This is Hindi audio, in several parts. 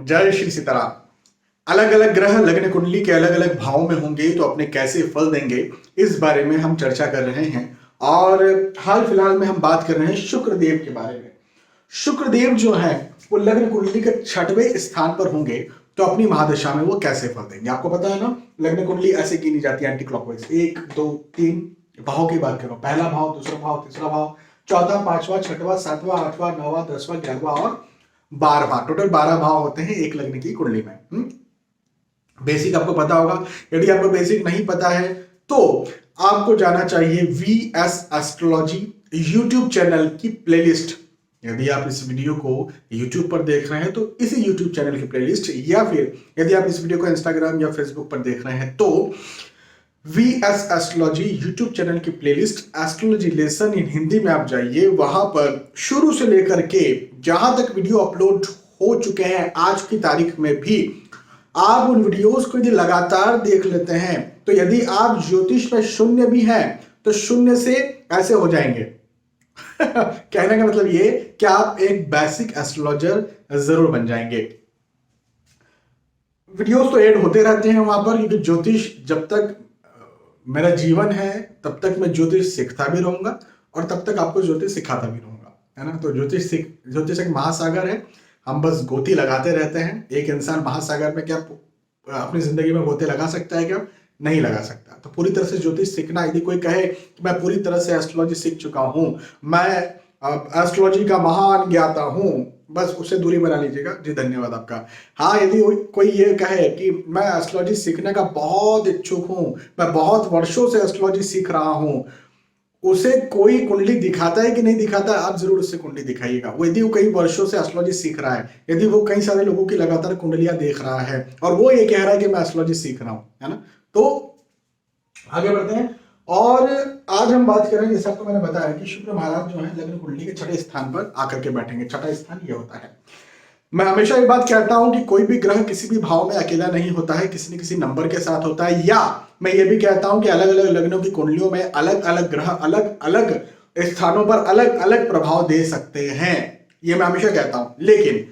जय श्री सीताराम। अलग अलग ग्रह लग्न कुंडली के अलग अलग भावों में होंगे तो अपने कैसे फल देंगे, इस बारे में हम चर्चा कर रहे हैं। और हाल फिलहाल में हम बात कर रहे हैं शुक्रदेव के बारे में। शुक्रदेव जो है वो लग्न कुंडली के 6वें स्थान पर होंगे तो अपनी महादशा में वो कैसे फल देंगे। आपको पता है ना, लग्न कुंडली ऐसे गिनी जाती है एंटी क्लॉकवाइज। 1 2 3 भाव की बात करो, पहला भाव, दूसरा भाव, तीसरा भाव, चौथा, पांचवा, छठवां, सातवां, आठवां, नौवां, 10वां, 11वां और 12वां। टोटल 12 भाव होते हैं एक लग्न की कुंडली में। बेसिक आपको पता होगा। यदि आपको बेसिक नहीं पता है तो आपको जाना चाहिए VS एस्ट्रोलॉजी यूट्यूब चैनल की प्लेलिस्ट। यदि आप इस वीडियो को यूट्यूब पर देख रहे हैं तो इसी यूट्यूब चैनल की प्लेलिस्ट, या फिर यदि आप इस वीडियो को इंस्टाग्राम या फेसबुक पर देख रहे हैं तो VS एस्ट्रोलॉजी यूट्यूब चैनल की playlist astrology lesson in Hindi में आप जाइए। वहां पर शुरू से लेकर के जहां तक वीडियो अपलोड हो चुके हैं आज की तारीख में भी, आप उन वीडियोस को यदि लगातार देख लेते हैं तो यदि आप ज्योतिष में शून्य भी हैं तो शून्य से ऐसे हो जाएंगे। कहने का मतलब ये कि आप एक बेसिक एस्ट्रोलॉजर जरूर बन जाएंगे। वीडियोस तो ऐड होते रहते हैं वहां पर, क्योंकि ज्योतिष जब तक मेरा जीवन है तब तक मैं ज्योतिष सीखता भी रहूंगा और तब तक आपको ज्योतिष सिखाता भी रहूंगा, है ना। तो ज्योतिष एक महासागर है, हम बस गोती लगाते रहते हैं। एक इंसान महासागर में क्या अपनी जिंदगी में गोते लगा सकता है? क्या नहीं लगा सकता। तो पूरी तरह से ज्योतिष सीखना, यदि कोई कहे कि मैं पूरी तरह से एस्ट्रोलॉजी सीख चुका हूं, मैं एस्ट्रोलॉजी का महान ज्ञाता हूं, बस उससे दूरी बना लीजिएगा जी, धन्यवाद आपका। हाँ, यदि कोई ये कहे कि मैं एस्ट्रोलॉजी सीखने का बहुत इच्छुक हूं, मैं बहुत वर्षों से एस्ट्रोलॉजी सीख रहा हूं, उसे कोई कुंडली दिखाता है कि नहीं दिखाता, आप जरूर उससे कुंडली दिखाइएगा। वो यदि वो कई वर्षों से एस्ट्रोलॉजी सीख रहा है, यदि वो कई सारे लोगों की लगातार कुंडलियां देख रहा है और वो ये कह रहा है कि मैं एस्ट्रोलॉजी सीख रहा हूं, है ना, तो आगे बढ़ते हैं। और आज हम बात करेंगे, जैसे आपको मैंने बताया कि शुक्र महाराज जो है लग्न कुंडली के 6ठे स्थान पर आकर के बैठेंगे। 6ठा स्थान ये होता है। मैं हमेशा ये बात कहता हूं कि कोई भी ग्रह किसी भी भाव में अकेला नहीं होता है, किसी न किसी नंबर के साथ होता है। या मैं ये भी कहता हूं कि अलग अलग लग्नों की कुंडलियों में अलग अलग ग्रह अलग अलग स्थानों पर अलग अलग प्रभाव दे सकते हैं, ये मैं हमेशा कहता हूं। लेकिन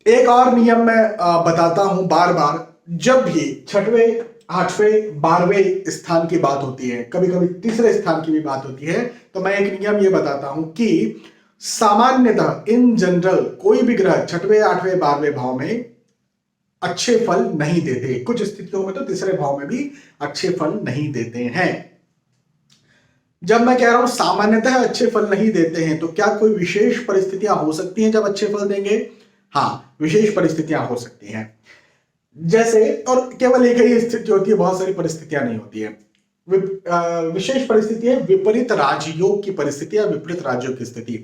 एक और नियम मैं बताता हूं बार बार, जब भी 6वें, 8वें, 12वें स्थान की बात होती है, कभी कभी तीसरे स्थान की भी बात होती है, तो मैं एक नियम ये बताता हूं कि सामान्यतः इन जनरल कोई भी ग्रह 6वें, 8वें, 12वें भाव में अच्छे फल नहीं देते। कुछ स्थितियों में तो तीसरे भाव में भी अच्छे फल नहीं देते हैं। जब मैं कह रहा हूं सामान्यतः अच्छे फल नहीं देते हैं, तो क्या कोई विशेष परिस्थितियां हो सकती हैं जब अच्छे फल देंगे? हाँ, विशेष परिस्थितियां हो सकती हैं। जैसे, और केवल एक ही स्थिति होती है, बहुत सारी परिस्थितियां नहीं होती है। विशेष परिस्थिति है विपरीत राजयोग की परिस्थिति या विपरीत राजयोग की स्थिति।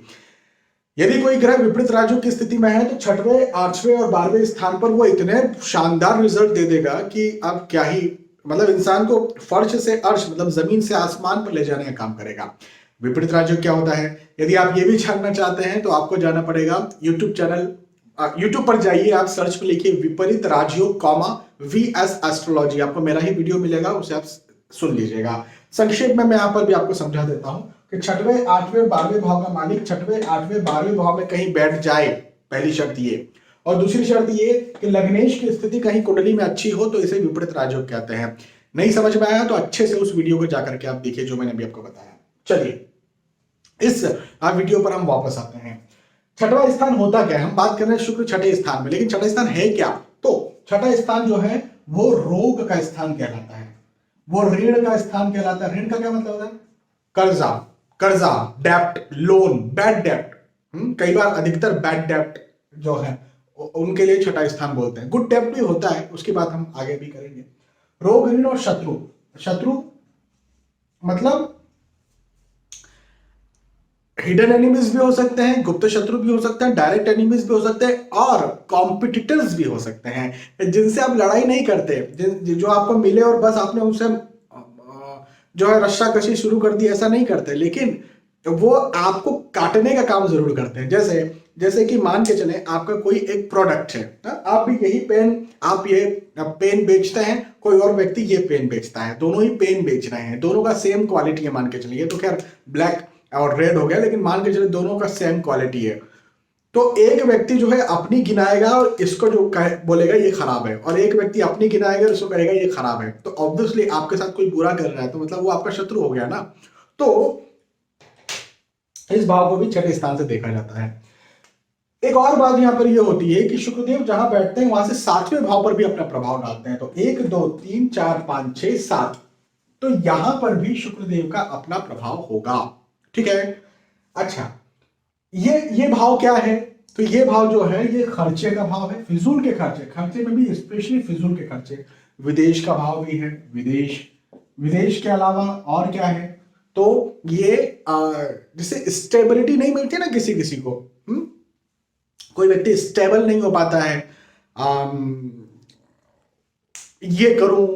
यदि कोई ग्रह विपरीत राजयोग की स्थिति में है तो 6वें, 8वें और 12वें स्थान पर वो इतने शानदार रिजल्ट दे देगा कि अब क्या ही, मतलब इंसान को फर्श से अर्श, मतलब जमीन से आसमान पर ले जाने का काम करेगा। विपरीत राजयोग क्या होता है? यदि आप ये भी जानना चाहते हैं तो आपको जाना पड़ेगा यूट्यूब चैनल, यूट्यूब पर जाइए, आप सर्च पर लिखिए विपरीत राजयोग VS एस्ट्रोलॉजी, आपको मेरा ही वीडियो मिलेगा, उसे आप सुन लीजिएगा। संक्षेप में मैं यहां पर भी आपको समझा देता हूं कि 6वें, 8वें, 12वें भाव का मालिक 6वें, 8वें, 12वें भाव में कहीं बैठ जाए, पहली शर्त ये। और दूसरी शर्त ये कि लग्नेश की स्थिति कहीं कुंडली में अच्छी हो तो इसे विपरीत राजयोग कहते हैं। नहीं समझ में आया तो अच्छे से उस वीडियो को जाकर के आप देखिए जो मैंने अभी आपको बताया। चलिए, इस वीडियो पर हम वापस आते हैं। 6वां स्थान होता क्या है? हम बात कर रहे हैं शुक्र 6ठे स्थान में, लेकिन 6ठा स्थान है क्या? तो 6ठा स्थान जो है वो रोग का स्थान कहलाता है, वो ऋण का स्थान कहलाता है। ऋण का क्या मतलब होता है? कर्जा, कर्जा, डेप्ट, लोन, बैड डेप्ट। कई बार अधिकतर बैड डेप्ट जो है उनके लिए 6ठा स्थान बोलते हैं। गुड डेप्ट भी होता है, उसकी बात हम आगे भी करेंगे। रोग, ऋण और शत्रु। शत्रु मतलब हिडन एनिमीज भी हो सकते हैं, गुप्त शत्रु भी हो सकते हैं, डायरेक्ट एनिमीज भी हो सकते हैं और कॉम्पिटिटर्स भी हो सकते हैं, जिनसे आप लड़ाई नहीं करते, जो आपको मिले और बस आपने उनसे जो है रस्साकशी शुरू कर दी, ऐसा नहीं करते, लेकिन वो आपको काटने का काम जरूर करते हैं। जैसे कि मान के चले आपका कोई एक प्रोडक्ट है, आप भी यही पेन, आप ये पेन बेचते हैं, कोई और व्यक्ति ये पेन बेचता है, दोनों ही पेन बेच रहे हैं, दोनों का सेम क्वालिटी है मान के चलिए। तो खैर ब्लैक और रेड हो गया, लेकिन मान के चले दोनों का सेम क्वालिटी है। तो एक व्यक्ति जो है अपनी गिनाएगा और इसको जो बोलेगा ये खराब है, और एक व्यक्ति अपनी गिनाएगा और इसको कहेगा ये खराब है। तो ऑब्वियसली आपके साथ कोई बुरा कर रहा है तो मतलब वो आपका शत्रु हो गया ना। तो इस भाव को भी छठे स्थान से देखा जाता है। एक और बात यहां पर ये होती है कि शुक्रदेव जहां बैठते हैं वहां से सातवें भाव पर भी अपना प्रभाव डालते हैं। तो 1 2 3 4 5 6 7, तो यहां पर भी शुक्रदेव का अपना प्रभाव होगा। ठीक है। अच्छा, ये भाव क्या है? तो ये भाव जो है ये खर्चे का भाव है, फिजूल के खर्चे, खर्चे में भी स्पेशली फिजूल के खर्चे। विदेश का भाव भी है, विदेश के अलावा और क्या है? तो ये जैसे स्टेबिलिटी नहीं मिलती ना किसी किसी को, कोई व्यक्ति स्टेबल नहीं हो पाता है। ये करूं,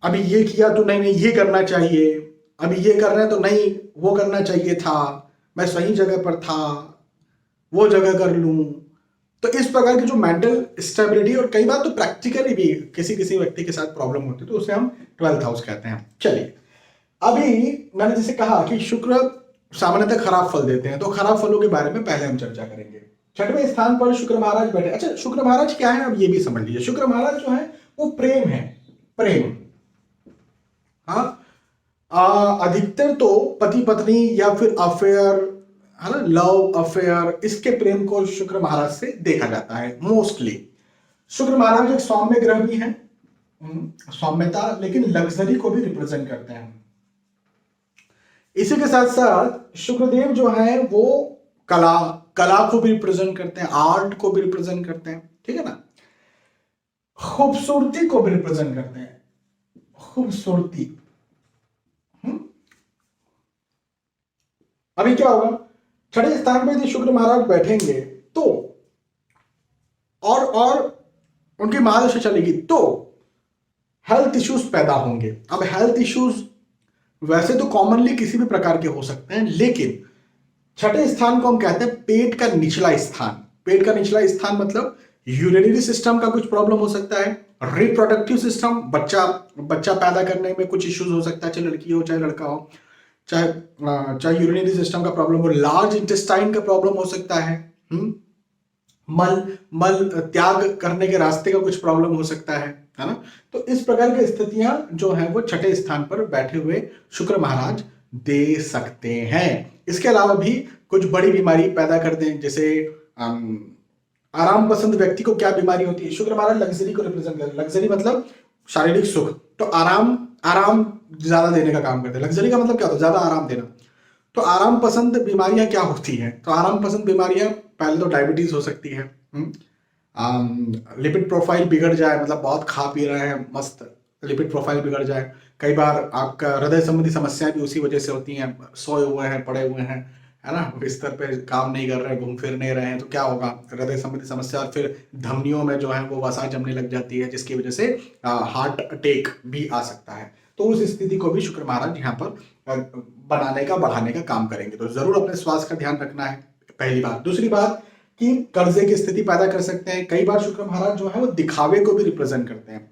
अभी ये किया तो नहीं ये करना चाहिए, अभी ये कर रहे हैं तो नहीं वो करना चाहिए था, मैं सही जगह पर था, वो जगह कर लूं। तो इस प्रकार की जो मेंटल स्टेबिलिटी और कई बार तो प्रैक्टिकली भी किसी किसी व्यक्ति के साथ प्रॉब्लम होती है, तो उसे हम 12th हाउस कहते हैं। चलिए, अभी मैंने जैसे कहा कि शुक्र सामान्यतः खराब फल देते हैं, तो खराब फलों के बारे में पहले हम चर्चा करेंगे। छठवें स्थान पर शुक्र महाराज बैठे। अच्छा, शुक्र महाराज क्या है अब ये भी समझ लीजिए। शुक्र महाराज जो है वो प्रेम है, प्रेम। हाँ, अधिकतर तो पति पत्नी या फिर अफेयर, है ना, लव अफेयर, इसके प्रेम को शुक्र महाराज से देखा जाता है मोस्टली। शुक्र महाराज एक सौम्य ग्रह भी है, सौम्यता, लेकिन लग्जरी को भी रिप्रेजेंट करते हैं। इसी के साथ साथ शुक्रदेव जो है वो कला को भी रिप्रेजेंट करते हैं, आर्ट को भी रिप्रेजेंट करते हैं, ठीक है ना, खूबसूरती को भी रिप्रेजेंट करते हैं, खूबसूरती। अभी क्या होगा, छठे स्थान पे यदि शुक्र महाराज बैठेंगे तो और उनकी महादशा चलेगी तो हेल्थ इश्यूज पैदा होंगे। अब हेल्थ इश्यूज वैसे तो कॉमनली किसी भी प्रकार के हो सकते हैं, लेकिन छठे स्थान को हम कहते हैं पेट का निचला स्थान। पेट का निचला स्थान मतलब यूरिनरी सिस्टम का कुछ प्रॉब्लम हो सकता है, रिप्रोडक्टिव सिस्टम, बच्चा पैदा करने में कुछ इश्यूज हो सकता है, चाहे लड़की हो चाहे लड़का हो, चाहे यूरिनरी सिस्टम का प्रॉब्लम हो, लार्ज इंटेस्टाइन का प्रॉब्लम हो सकता है, मल त्याग करने के रास्ते का कुछ प्रॉब्लम हो सकता है ना। तो इस प्रकार की स्थितियां जो है वो छठे स्थान पर बैठे हुए शुक्र महाराज दे सकते हैं। इसके अलावा भी कुछ बड़ी बीमारी पैदा कर दें, जैसे आराम पसंद व्यक्ति को क्या बीमारी होती है? शुक्र महाराज लग्जरी को रिप्रेजेंट करते हैं। लग्जरी मतलब शारीरिक सुख, तो आराम ज्यादा देने का काम करते हैं। लग्जरी का मतलब क्या होता है? ज्यादा आराम देना। तो आराम पसंद बीमारियां क्या होती हैं? तो आराम पसंद बीमारियां पहले तो डायबिटीज हो सकती है, लिपिड प्रोफाइल बिगड़ जाए, मतलब बहुत खा पी रहे हैं मस्त, लिपिड प्रोफाइल बिगड़ जाए। कई बार आपका हृदय संबंधी समस्याएं भी उसी वजह से होती हैं, सोए हुए हैं, पड़े हुए हैं, है ना, बिस्तर पे काम नहीं कर रहे हैं, घूम फिर नहीं रहे हैं, तो क्या होगा, हृदय संबंधी समस्या, और फिर धमनियों में जो है वो वसा जमने लग जाती है, जिसकी वजह से हार्ट अटैक भी आ सकता है। तो उस स्थिति को भी शुक्र महाराज यहाँ पर बनाने का बढ़ाने का काम करेंगे। तो जरूर अपने स्वास्थ्य का ध्यान रखना है, पहली बात। दूसरी बात कि कर्जे की स्थिति पैदा कर सकते हैं। कई बार शुक्र महाराज जो है वो दिखावे को भी रिप्रेजेंट करते हैं।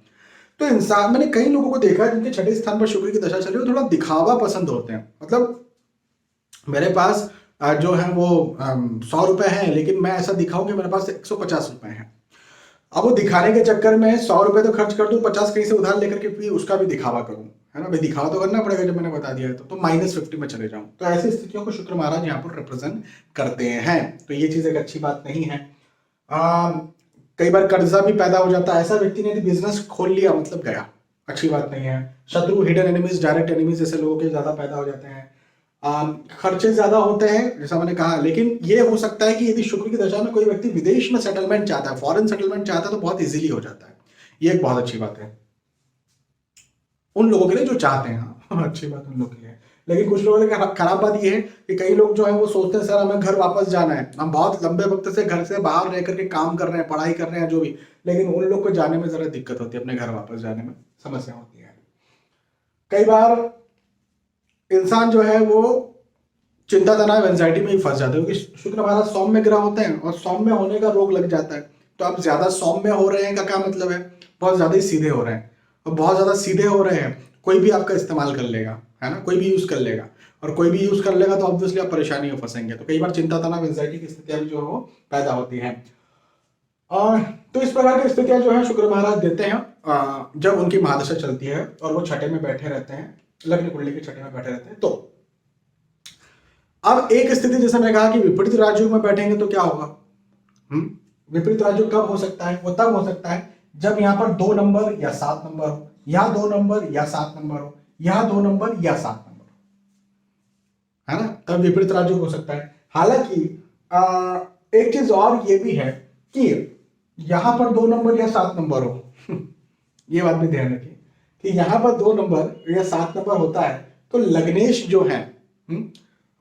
तो इंसान, मैंने कई लोगों को देखा है जिनके छठे स्थान पर शुक्र की दशा चली वो थोड़ा दिखावा पसंद होते हैं। मतलब मेरे पास जो है वो 100 रुपए हैं, लेकिन मैं ऐसा दिखाऊं कि मेरे पास 150 रुपए हैं। अब वो दिखाने के चक्कर में 100 रुपए तो खर्च कर दूं, 50 कहीं से उधार लेकर के भी उसका भी दिखावा करूं, है ना भाई, दिखावा तो करना पड़ेगा जब मैंने बता दिया है तो -50 में चले जाऊं। तो ऐसी स्थितियों को शुक्र महाराज यहाँ पर रिप्रेजेंट करते हैं। तो ये चीज एक अच्छी बात नहीं है। कई बार कर्जा भी पैदा हो जाता है। ऐसा व्यक्ति ने यदि बिजनेस खोल लिया मतलब गया, अच्छी बात नहीं है। शत्रु, हिडन एनिमीज, डायरेक्ट एनिमीज जैसे लोगों के ज्यादा पैदा हो जाते हैं। खर्चे ज्यादा होते हैं जैसा मैंने कहा, लेकिन ये हो सकता है कि यदि शुक्र की दशा में कोई व्यक्ति विदेश में सेटलमेंट चाहता है, फॉरेन सेटलमेंट चाहता है, तो बहुत इजीली हो जाता है। ये एक बहुत अच्छी बात है उन लोगों के लिए जो चाहते हैं। अच्छी बात उन लोगों के लिए। लेकिन कुछ लोगों के खराब बात ये है कि कई लोग जो है वो सोचते हैं सर हमें घर वापस जाना है, हम बहुत लंबे वक्त से घर से बाहर रह करके काम कर रहे हैं, पढ़ाई कर रहे हैं, जो भी, लेकिन उन लोग को जाने में जरा दिक्कत होती है, अपने घर वापस जाने में समस्या होती है। कई बार इंसान जो है वो चिंता तनाव एंजाइटी में ही फंस जाते हैं, क्योंकि शुक्र महाराज सौम्य ग्रह होते हैं और सौम्य होने का रोग लग जाता है। तो आप ज्यादा सौम्य हो रहे हैं का क्या मतलब है? बहुत ज्यादा ही सीधे हो रहे हैं, और बहुत ज्यादा सीधे हो रहे हैं कोई भी आपका इस्तेमाल कर लेगा, है ना, कोई भी यूज कर लेगा, और कोई भी यूज कर लेगा तो ऑब्वियसली आप परेशानी में फंसेंगे। तो कई बार चिंता तनाव एंजाइटी की स्थितियां भी जो है वो पैदा होती हैं। और तो इस प्रकार की स्थितियां जो है शुक्र महाराज देते हैं जब उनकी महादशा चलती है और वो छठे में बैठे रहते हैं, लग्न कुंडली के छठे में बैठे रहते हैं। तो अब एक स्थिति जैसे मैं कहा कि विपरीत राजयोग में बैठेंगे तो क्या होगा। विपरीत राजयोग कब हो सकता है? वो तब हो सकता है जब यहां पर 2 नंबर या 7 नंबर हो, या 2 नंबर या 7 नंबर हो, या 2 नंबर या 7 नंबर हो, है ना, तब विपरीत राजयोग हो सकता है। हालांकि एक चीज और ये भी है कि यहां पर 2 नंबर या 7 नंबर हो ये बात भी ध्यान रखिए कि यहां पर 2 नंबर या 7 नंबर होता है तो लग्नेश जो है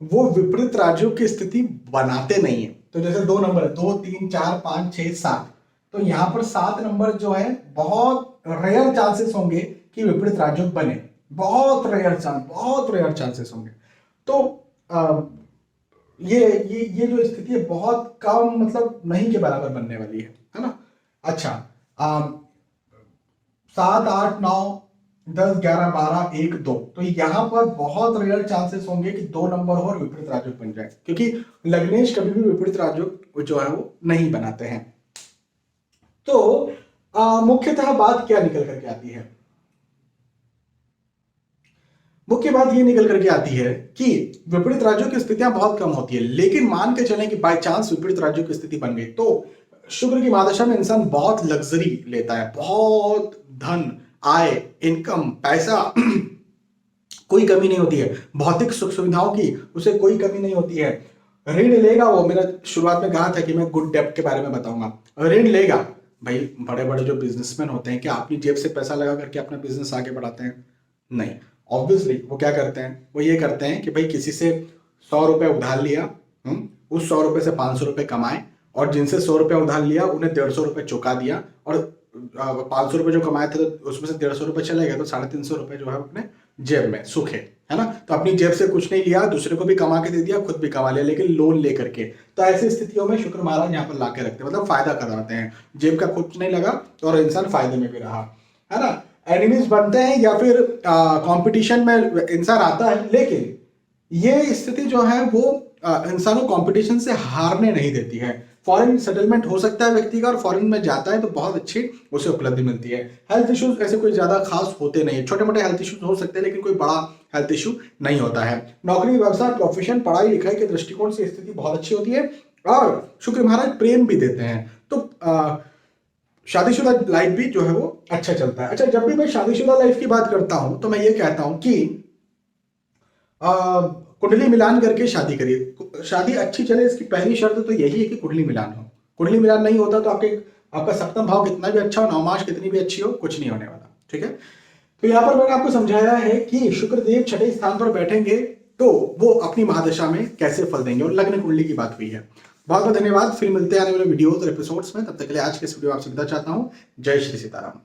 वो विपरीत राजयोग की स्थिति बनाते नहीं है। तो जैसे 2 नंबर 2 3 4 5 6 7, तो यहां पर 7 नंबर जो है बहुत रेयर चांसेस होंगे कि विपरीत राजयोग बने, बहुत रेयर चांसेस होंगे। तो ये जो स्थिति है बहुत कम, मतलब नहीं के बराबर बनने वाली है ना। अच्छा 7 8 9 10 11 12 1 2, तो यहां पर बहुत रेयर चांसेस होंगे कि 2 नंबर हो और विपरीत राजयोग बन जाए, क्योंकि लग्नेश कभी भी विपरीत राजयोग जो है वो नहीं बनाते हैं। तो मुख्यतः बात क्या निकल करके आती है? मुख्य बात ये निकल करके आती है कि विपरीत राजयोग की स्थितियां बहुत कम होती है, लेकिन मान के चलें कि बाय चांस विपरीत राजयोग की स्थिति बन गई तो शुक्र की महादशा में इंसान बहुत लग्जरी लेता है, बहुत धन, आय, इनकम, पैसा कोई कमी नहीं होती है, भौतिक सुख सुविधाओं की उसे कोई कमी नहीं होती है। ऋण लेगा वो, मेरा शुरुआत में कहा था कि मैं गुड डेब्ट के बारे में बताऊंगा। ऋण लेगा, भाई बड़े बड़े जो बिजनेसमैन होते हैं क्या अपनी जेब से पैसा लगा करके अपना बिजनेस आगे बढ़ाते हैं? नहीं, ऑब्वियसली वो क्या करते हैं, वो ये करते हैं कि भाई किसी से 100 रुपए उधार लिया, उस 100 रुपए से 500 रुपए कमाए, और जिनसे 100 रुपए उधार लिया उन्हें 150 रुपए चुका दिया, और 500 रुपए जो कमाए थे तो उसमें से 150 रुपए चले गए, तो 350 रुपए जो है अपने जेब में सुख है ना। तो अपनी जेब से कुछ नहीं लिया, दूसरे को भी कमा के दे दिया, खुद भी कमा लिया, लेकिन लोन लेकर के। तो ऐसी स्थितियों में शुक्र महाराज यहाँ पर लाके रखते हैं, मतलब फायदा करवाते हैं, जेब का कुछ नहीं लगा और इंसान फायदे में भी रहा, है ना। एनिमीज बनते हैं या फिर कंपटीशन में इंसान आता है, लेकिन ये स्थिति जो है वो इंसान को कंपटीशन से हारने नहीं देती है। फॉरेन सेटलमेंट हो सकता है व्यक्ति का, और फॉरेन में जाता है तो बहुत अच्छी उसे उपलब्धि मिलती है। हेल्थ इश्यूज ऐसे कोई ज्यादा खास होते नहीं है, छोटे मोटे हेल्थ इश्यूज हो सकते हैं लेकिन कोई बड़ा हेल्थ इशू नहीं होता है। नौकरी, व्यवसाय, प्रोफेशन, पढ़ाई लिखाई के दृष्टिकोण से स्थिति बहुत अच्छी होती है, और शुक्र महाराज प्रेम भी देते हैं, तो शादीशुदा लाइफ भी जो है वो अच्छा चलता है। अच्छा, जब भी मैं शादीशुदा लाइफ की बात करता हूं तो मैं ये कहता हूं कि कुंडली मिलान करके शादी करिए। शादी अच्छी चले इसकी पहली शर्त तो यही है कि कुंडली मिलान हो। कुंडली मिलान नहीं होता तो आपका सप्तम भाव कितना भी अच्छा हो, नवमाश कितनी भी अच्छी हो, कुछ नहीं होने वाला, ठीक है। तो यहां पर मैंने आपको समझाया है कि शुक्रदेव छठे स्थान पर बैठेंगे तो वो अपनी महादशा में कैसे फल देंगे, और लग्न कुंडली की बात हुई है। बहुत बहुत धन्यवाद, फिर मिलते हैं आने वाले वीडियोस और एपिसोड्स में। तब तक के लिए आज के इस वीडियो आपसे विदा चाहता हूं। जय श्री सीताराम।